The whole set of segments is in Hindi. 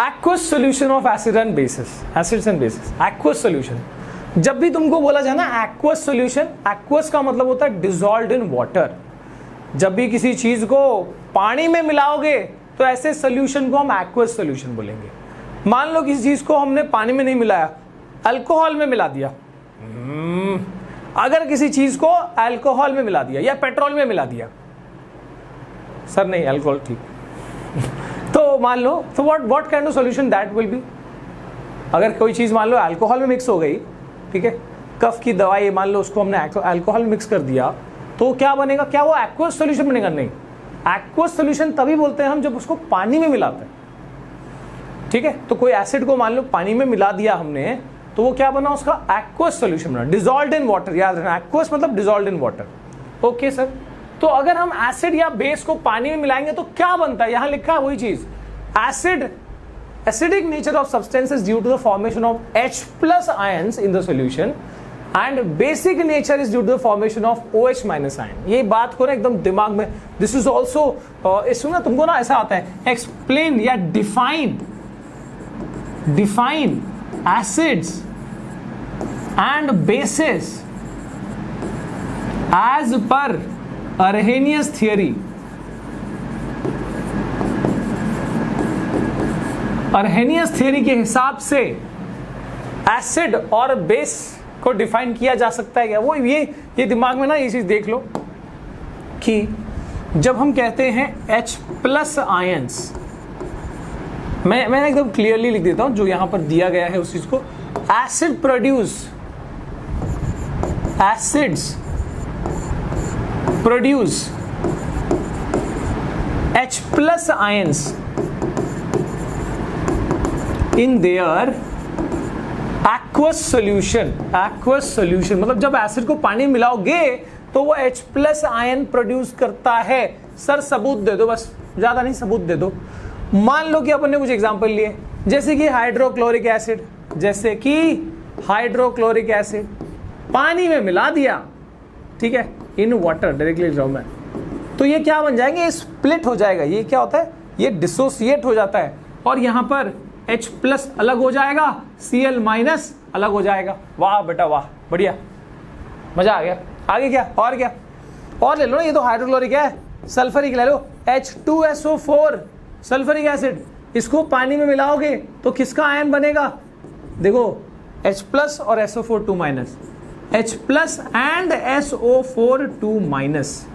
Aqueous solution of acid and bases, acids and bases, aqueous solution. जब भी तुमको बोला जाए ना एक्वस सोल्यूशन, एक्वस का मतलब होता है डिसॉल्व्ड इन वाटर। जब भी किसी चीज को पानी में मिलाओगे तो ऐसे सोल्यूशन को हम एक्वस सोल्यूशन बोलेंगे। मान लो किसी चीज को हमने पानी में नहीं मिलाया, अल्कोहल में मिला दिया। अगर किसी चीज को अल्कोहल में मिला दिया या पेट्रोल में मिला दिया, सर नहीं अल्कोहल ठीक तो मान लो, तो what kind of solution that will be. अगर कोई चीज मान लो अल्कोहल में मिक्स हो गई, ठीक है, कफ की दवाई मान लो उसको हमने अल्कोहल में मिक्स कर दिया, तो क्या बनेगा? क्या वो एक्वस सॉल्यूशन बनेगा? नहीं, एक्वस सॉल्यूशन तभी बोलते हैं हम जब उसको पानी में मिलाते हैं, ठीक है। तो कोई एसिड को मान लो पानी में मिला दिया हमने, तो वो क्या बना? उसका एक्वस सॉल्यूशन बना, डिसॉल्व्ड इन वाटर। याद रखना एक्वस मतलब dissolved in water. Okay sir, तो अगर हम एसिड या बेस को पानी में मिलाएंगे तो क्या बनता है? यहां लिखा है वही चीज, acid, acidic nature of substance is due to the formation of H plus ions in the solution and basic nature is due to the formation of OH minus ion। ये बात को ना एकदम दिमाग में, this is also इसमें ना तुमको ना ऐसा आता है explain या define acids and bases as per Arrhenius theory। Arrhenius theory के हिसाब से एसिड और बेस को डिफाइन किया जा सकता है क्या? वो ये दिमाग में ना ये चीज देख लो कि जब हम कहते हैं H प्लस आयंस, मैं एकदम क्लियरली लिख देता हूं जो यहां पर दिया गया है उस चीज को, acid acids produce H plus ions in their aqueous solution। aqueous solution मतलब जब एसिड को पानी में मिलाओगे तो वो H प्लस आयन प्रोड्यूस करता है। सर सबूत दे दो, बस ज्यादा नहीं, सबूत दे दो। मान लो कि अपन ने कुछ एग्जांपल लिए, जैसे कि हाइड्रोक्लोरिक एसिड, जैसे कि हाइड्रोक्लोरिक एसिड पानी में मिला दिया, ठीक है, इन वाटर डायरेक्टली ड्रॉ में, तो ये क्या बन जाएंगे? ये स्प्लिट हो जाएगा। ये क्या होता है? ये डिसोसिएट हो जाता है और यहां पर H प्लस अलग हो जाएगा, Cl माइनस अलग हो जाएगा। वाह बेटा वाह, बढ़िया, मजा आ गया। आगे क्या? और क्या? और ले लो ना, ये तो हाइड्रोक्लोरिक है, सल्फरिक ले लो, H2SO4 सल्फरिक एसिड, इसको पानी में मिलाओगे तो किसका आयन बनेगा? देखो H प्लस और SO4 2 minus, H plus and SO4 2 minus.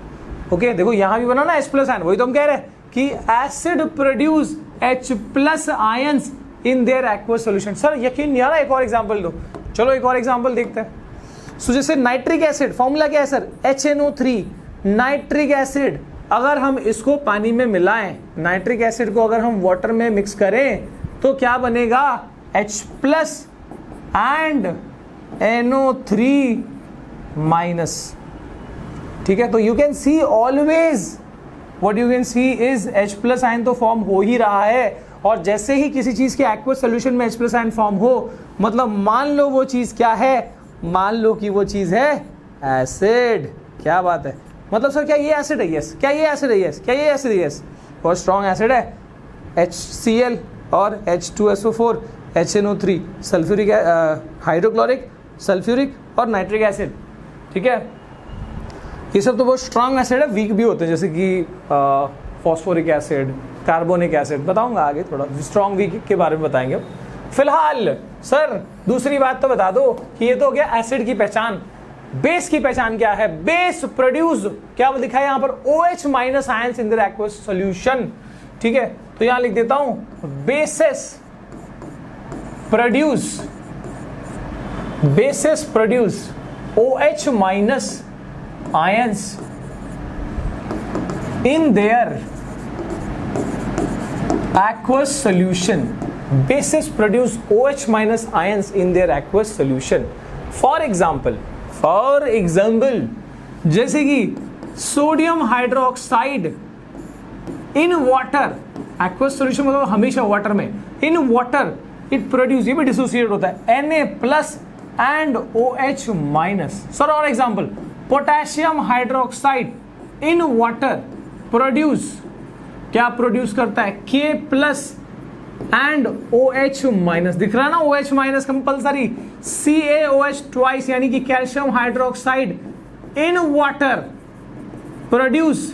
Okay, देखो यहां भी बना ना H प्लस आयन, वही तो हम कह रहे हैं कि acid produce H plus ions in their aqueous solution. Sir यकीन नहीं आ रहा, एक और एग्जांपल दो। चलो एक और एग्जांपल देखते हैं। सो जैसे नाइट्रिक एसिड, फॉर्मूला क्या है सर? HNO3। नाइट्रिक एसिड अगर हम इसको पानी में मिलाएं, नाइट्रिक एसिड को अगर हम वाटर में मिक्स करें तो क्या बनेगा? H plus and NO3 minus. ठीक है, तो you can C always what you can C is H plus ion तो फॉर्म हो ही रहा है, और जैसे ही किसी चीज के एक्वस सोल्यूशन में H प्लस आयन फॉर्म हो, मतलब मान लो वो चीज क्या है? मान लो कि वो चीज है एसिड। क्या बात है? मतलब सर क्या ये एसिड है? यस। क्या ये एसिड है? यस। क्या ये एसिड है? यस। बहुत स्ट्रॉन्ग एसिड है, HCl और H2SO4 HNO3 sulphuric, hydrochloric, sulphuric और नाइट्रिक एसिड। ठीक है, ये सब तो बहुत स्ट्रॉन्ग एसिड है, वीक भी होते हैं, जैसे कि फॉस्फोरिक एसिड, कार्बोनिक एसिड। बताऊंगा आगे, थोड़ा स्ट्रॉन्ग वीक के बारे में बताएंगे। फिलहाल सर दूसरी बात तो बता दो कि ये तो हो गया एसिड की पहचान। बेस की पहचान क्या है? बेस प्रोड्यूस, क्या लिखा है यहाँ पर? OH minus ions in the aqueous solution. ठीक है, तो यहां लिख देता हूं, bases produce OH minus ions in their aqueous solution। Bases produce OH minus ions in their aqueous solution। For example, जैसे कि sodium hydroxide in water, aqueous solution मतलब हमेशा वाटर में, इन वाटर इट प्रोड्यूस, ये भी डिसोसिएट होता है, Na plus and OH minus. सर और example, potassium hydroxide in water produce, क्या प्रोड्यूस करता है? K plus and OH minus, दिख रहा है ना OH minus compulsory, CaOH twice यानी कि calcium hydroxide in water produce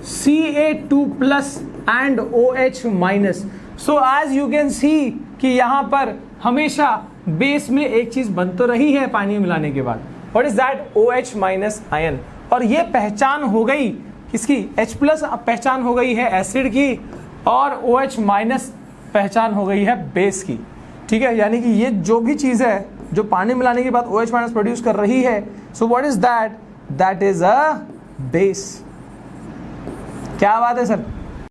Ca2 plus and OH minus. So as you can see कि यहां पर हमेशा बेस में एक चीज बन तो रही है पानी में मिलाने के बाद, what is that, OH minus ion. और ये पहचान हो गई किसकी, H प्लस पहचान हो गई है एसिड की, और OH माइनस पहचान हो गई है बेस की। ठीक है, यानी कि ये जो भी चीज है जो पानी मिलाने के बाद OH माइनस प्रोड्यूस कर रही है, so what is that, that is a base. क्या बात है सर।